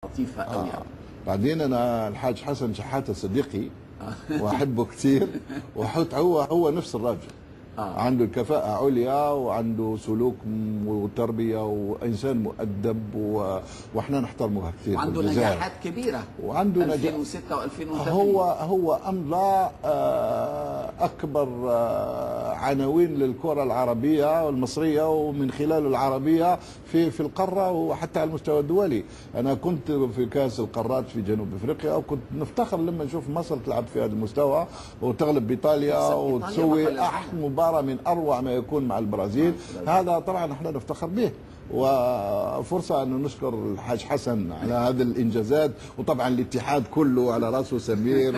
لطيفة قوي. بعدين انا الحاج حسن شحاته صديقي واحبه كثير، وحط هو نفس الراجل. عنده الكفاءة عليا وعنده سلوك وتربية وإنسان مؤدب واحنا نحترمه كثير. وعنده نجاحات كبيرة، وعنده 2006 و2008. هو أمضى أكبر عناوين للكرة العربية والمصرية ومن خلال العربية في القارة وحتى على المستوى الدولي. أنا كنت في كأس القارات في جنوب أفريقيا وكنت نفتخر لما نشوف مصر تلعب في هذا المستوى وتغلب إيطاليا وتسوي مباراة من أروع ما يكون مع البرازيل. هذا طبعا احنا نفتخر به، وفرصة أن نشكر الحاج حسن على هذه الإنجازات، وطبعا الاتحاد كله على رأسه سمير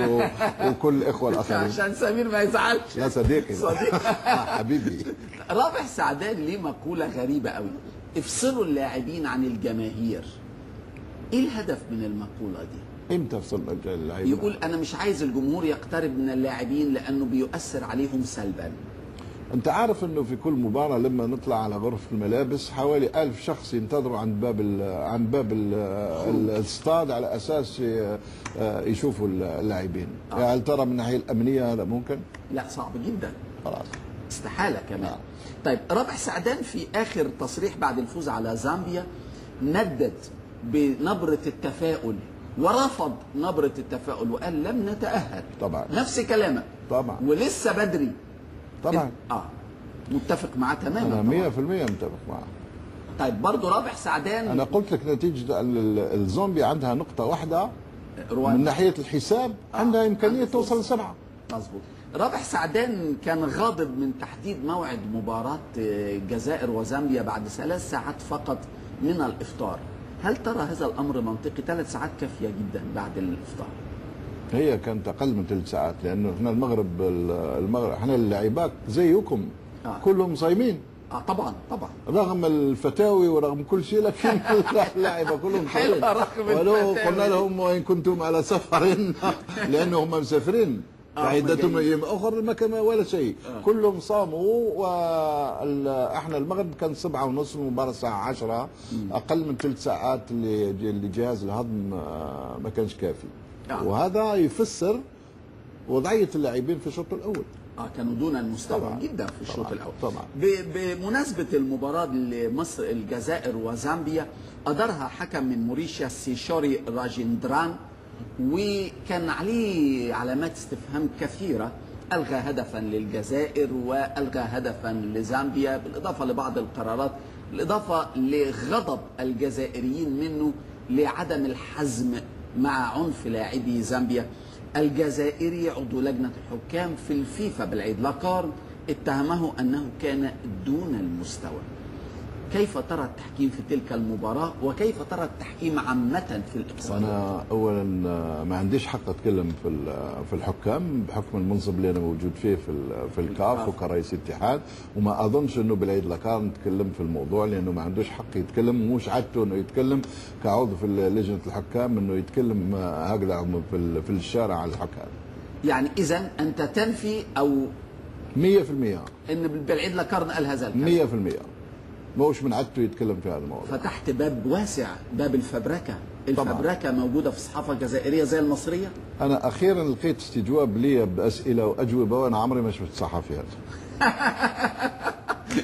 وكل الإخوة الآخرين. عشان سمير ما يزعلش. لا صديقي حبيبي. رابح سعدان ليه مقولة غريبة قوي: افصلوا اللاعبين عن الجماهير. ايه الهدف من المقولة دي؟ امتى فصلنا اللاعبين؟ يقول انا مش عايز الجمهور يقترب من اللاعبين لانه بيؤثر عليهم سلبا. انت عارف انه في كل مباراة لما نطلع على غرفة الملابس حوالي 1000 شخص ينتظروا عند باب الاستاد على اساس يشوفوا اللاعبين. هل ترى من الناحية الامنية هذا ممكن؟ لا، صعب جدا. خلاص استحالة كمان. طيب، رابح سعدان في اخر تصريح بعد الفوز على زامبيا ندد بنبرة التفاؤل ورفض نبرة التفاؤل وقال لم نتأهل. طبعا نفس كلامك. طبعا ولسه بدري. طبعا متفق معاه تماما. انا 100% متفق معاه. طيب، برضه رابح سعدان، انا قلت لك نتيجة الزومبي عندها نقطة واحدة رواندا. من ناحية الحساب عندها امكانية توصل ل7. مظبوط. رابح سعدان كان غاضب من تحديد موعد مباراة الجزائر وزامبيا بعد 3 ساعات فقط من الافطار. هل ترى هذا الامر منطقي؟ 3 ساعات كافيه جدا بعد الافطار. هي كانت اقل من 3 ساعات، لانه احنا المغرب احنا اللاعبات زيكم كلهم صايمين. طبعا رغم الفتاوي ورغم كل شيء، لكن اللاعبة كلهم صايمين. ولو قلنا لهم وان كنتم على سفر لانه هم مسافرين عدة ايام اخر ما ولا شيء. كلهم صاموا، واحنا المغرب كان 7:30 المباراة الساعة 10. اقل من 3 ساعات لجهاز الهضم ما كانش كافي. وهذا يفسر وضعية اللاعبين في الشوط الاول. كانوا دون المستوى طبعا جدا في الشوط الاول. طبعا. بمناسبة المباراة لمصر الجزائر وزامبيا، أدارها حكم من موريشيا سيشوري راجندران، وكان عليه علامات استفهام كثيرة. ألغى هدفا للجزائر وألغى هدفا لزامبيا، بالإضافة لبعض القرارات، بالإضافة لغضب الجزائريين منه لعدم الحزم مع عنف لاعبي زامبيا. الجزائري عضو لجنة الحكام في الفيفا بالعيد لاكارن اتهمه أنه كان دون المستوى. كيف ترى التحكيم في تلك المباراة، وكيف ترى التحكيم عامة في الإقصائيات؟ أنا أولا ما عنديش حق أتكلم في الحكام بحكم المنصب اللي أنا موجود فيه في الكاف وكرئيس اتحاد، وما أظنش إنه بالعيد لاكارن نتكلم في الموضوع، لأنه ما عندوش حق يتكلم، ومش عادته إنه يتكلم كعضو في لجنة الحكام إنه يتكلم هكذا في الشارع على الحكام. يعني إذا أنت تنفي أو 100% إن بالعيد لاكارن قال هذا الكلام؟ 100% موش من عادته يتكلم في هذا الموضوع. فتحت باب واسع، باب الفبركة. الفبركة موجودة في الصحافة الجزائرية زي المصرية. أنا أخيرا لقيت استجواب لي بأسئلة وأجوبة، وأنا عمري ما شفت صحفي هذا.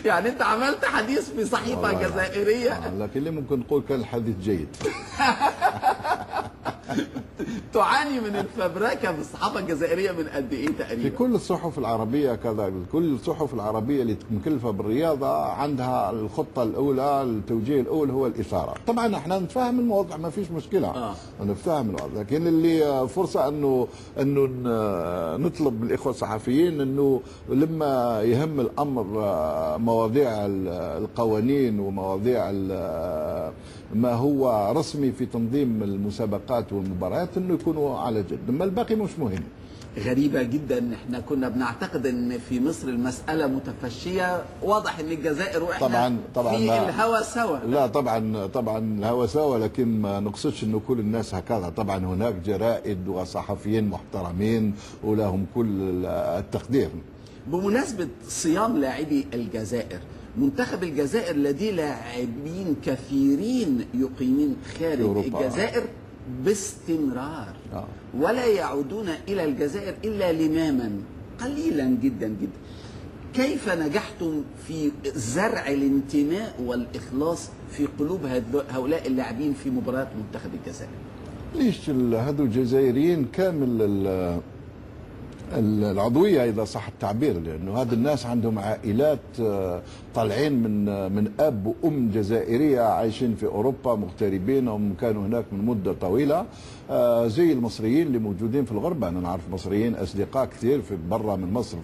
يعني أنت عملت حديث في صحيفة جزائرية. لكن اللي ممكن نقول كان الحديث جيد. تعاني من الفبركة في الصحافة الجزائرية من قد إيه تقريبا؟ في كل الصحف العربية كذا، كل الصحف العربية اللي مكلفة بالرياضة عندها الخطة الأولى، التوجيه الأول هو الإثارة. طبعا احنا نفهم الموضوع، ما فيش مشكلة. نفهم الوضع، لكن اللي فرصة انه نطلب من الإخوة الصحفيين انه لما يهم الأمر مواضيع القوانين ومواضيع ما هو رسمي في تنظيم المسابقات والمباريات انه يكونوا على جد، اما الباقي مش مهم. غريبة جدا، احنا كنا بنعتقد ان في مصر المسألة متفشية، واضح ان الجزائر واحنا طبعا في الهوى سوا. لا طبعا الهوى سوا، لكن ما نقصدش انه كل الناس هكذا. طبعا هناك جرائد وصحفيين محترمين ولهم كل التقدير. بمناسبة صيام لاعبي الجزائر، منتخب الجزائر لديه لاعبين كثيرين يقيمين خارج أوروبا. الجزائر باستمرار، آه. ولا يعودون إلى الجزائر إلا لماما قليلا جدا جدا. كيف نجحتم في زرع الانتماء والإخلاص في قلوب هؤلاء اللاعبين في مباريات منتخب الجزائر؟ ليش هذو الجزائريين كامل العضوية إذا صح التعبير، لأنه هذا الناس عندهم عائلات طالعين من أب وأم جزائرية عايشين في أوروبا مغتربين، هم كانوا هناك من مدة طويلة زي المصريين اللي موجودين في الغرب. أنا نعرف مصريين أصدقاء كثير في برا من مصر،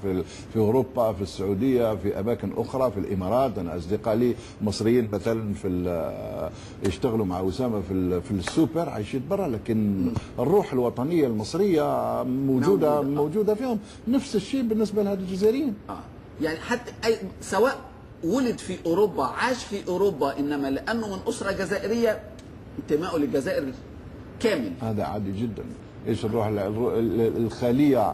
في أوروبا، في السعودية، في أماكن أخرى، في الإمارات. أنا أصدقاء لي مصريين مثلا يشتغلوا مع أسامة في السوبر عايشين برا، لكن الروح الوطنية المصرية موجودة فيهم. نفس الشيء بالنسبة لهذه الجزائريين. يعني حتى سواء ولد في أوروبا عاش في أوروبا، إنما لأنه من أسرة جزائرية انتمائه للجزائر كامل. هذا عادي جدا. ايش الروح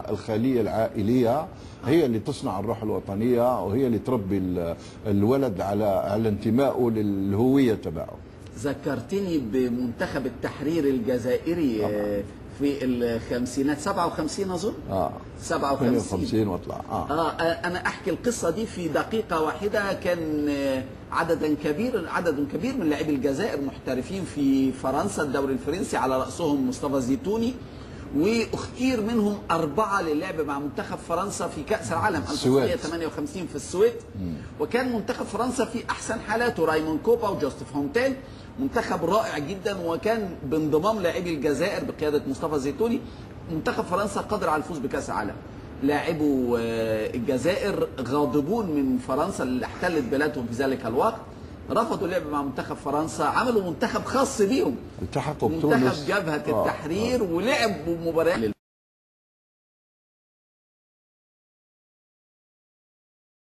الخلية العائلية هي اللي تصنع الروح الوطنية، وهي اللي تربي الولد على انتمائه للهوية تبعه. ذكرتني بمنتخب التحرير الجزائري في الخمسينات، 57 أظن. 57 واطلع. أنا أحكي القصة دي في دقيقة واحدة. كان عدد كبير من لاعبي الجزائر محترفين في فرنسا، الدوري الفرنسي، على رأسهم مصطفى زيتوني، واختير منهم 4 للعب مع منتخب فرنسا في كأس العالم 1958 في السويد. وكان منتخب فرنسا في أحسن حالاته، رايمون كوبا وجوستيف هونتيل، منتخب رائع جدا. وكان بانضمام لاعبي الجزائر بقيادة مصطفى زيتوني منتخب فرنسا قادر على الفوز بكأس العالم. لاعبو الجزائر غاضبون من فرنسا اللي احتلت بلادهم في ذلك الوقت، رفضوا اللعب مع منتخب فرنسا، عملوا منتخب خاص بيهم، التحقوا منتخب جبهة التحرير، ولعبوا مباريات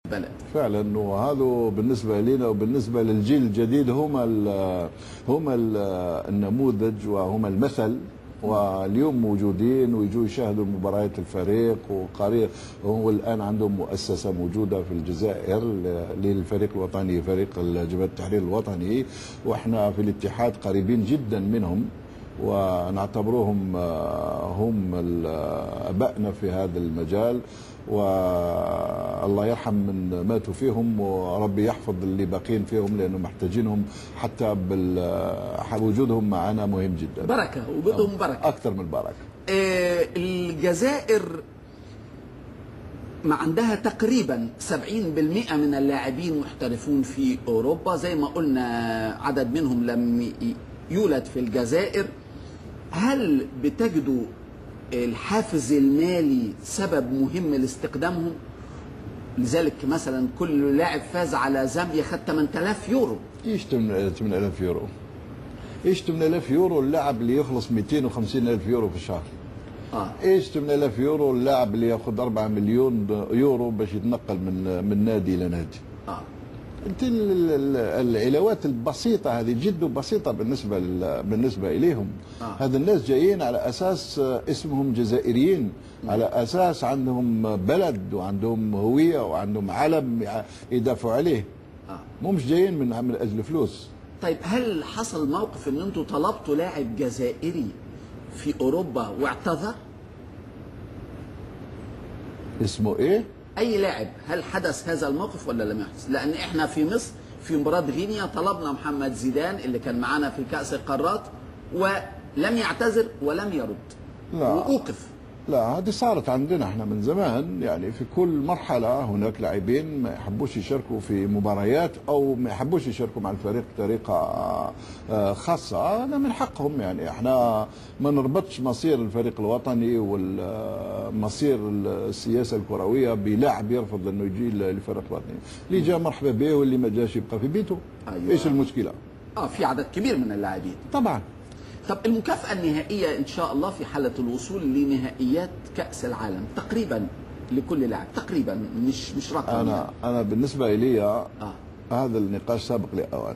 للبلد فعلا. وهذا بالنسبة لنا وبالنسبة للجيل الجديد هم النموذج وهم المثل. واليوم موجودين ويجوا يشاهدوا مباريات الفريق وقريب. هو الآن عندهم مؤسسة موجودة في الجزائر للفريق الوطني، فريق جبهة التحرير الوطني، واحنا في الاتحاد قريبين جدا منهم، ونعتبرهم هم أبائنا في هذا المجال. والله يرحم من ماتوا فيهم، وربي يحفظ اللي باقين فيهم، لأنه محتاجينهم. حتى وجودهم معنا مهم جدا. بركة، وجودهم بركة أكثر من بركة. الجزائر ما عندها تقريبا 70% من اللاعبين محترفون في أوروبا، زي ما قلنا عدد منهم لم يولد في الجزائر. هل بتجدوا الحافز المالي سبب مهم لاستقدامهم؟ لذلك مثلا كل لاعب فاز على زامبيا خد 8000 يورو. ايش 8000 يورو؟ ايش 8000 يورو اللاعب اللي يخلص 250,000 يورو في الشهر؟ ايش 8000 يورو اللاعب اللي ياخذ 4 مليون يورو باش يتنقل من نادي الى نادي؟ العلاوات البسيطة هذه جد بسيطة بالنسبة إليهم. هذا الناس جايين على أساس اسمهم جزائريين، على أساس عندهم بلد وعندهم هوية وعندهم علم يدافعوا عليه. مش جايين من أجل فلوس. طيب، هل حصل موقف ان انتوا طلبتوا لاعب جزائري في أوروبا واعتذر؟ اسمه إيه؟ أي لاعب، هل حدث هذا الموقف ولا لم يحدث؟ لأن إحنا في مصر في مباراة غينيا طلبنا محمد زيدان اللي كان معنا في كأس القارات، ولم يعتذر ولم يرد. لا، وأوقف. لا، هذه صارت عندنا احنا من زمان. يعني في كل مرحلة هناك لاعبين ما يحبوش يشاركوا في مباريات أو ما يحبوش يشاركوا مع الفريق بطريقة خاصة. هذا من حقهم. يعني احنا ما نربطش مصير الفريق الوطني والمصير السياسة الكروية بلاعب يرفض انه يجي لفريق وطني. اللي جاء مرحبا به، واللي ما جاش يبقى في بيته. أيوة. ايش المشكلة؟ في عدد كبير من اللاعبين طبعا. طب المكافأة النهائية إن شاء الله في حالة الوصول لنهائيات كأس العالم تقريبا لكل لاعب تقريبا، مش رقم. أنا بالنسبة لي هذا النقاش سابق لأوان.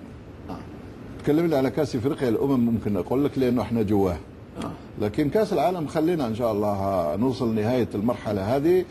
تكلمنا على كأس أفريقيا الأمم ممكن أقول لك لأنه إحنا جواه. لكن كأس العالم خلينا إن شاء الله نوصل نهاية المرحلة هذه.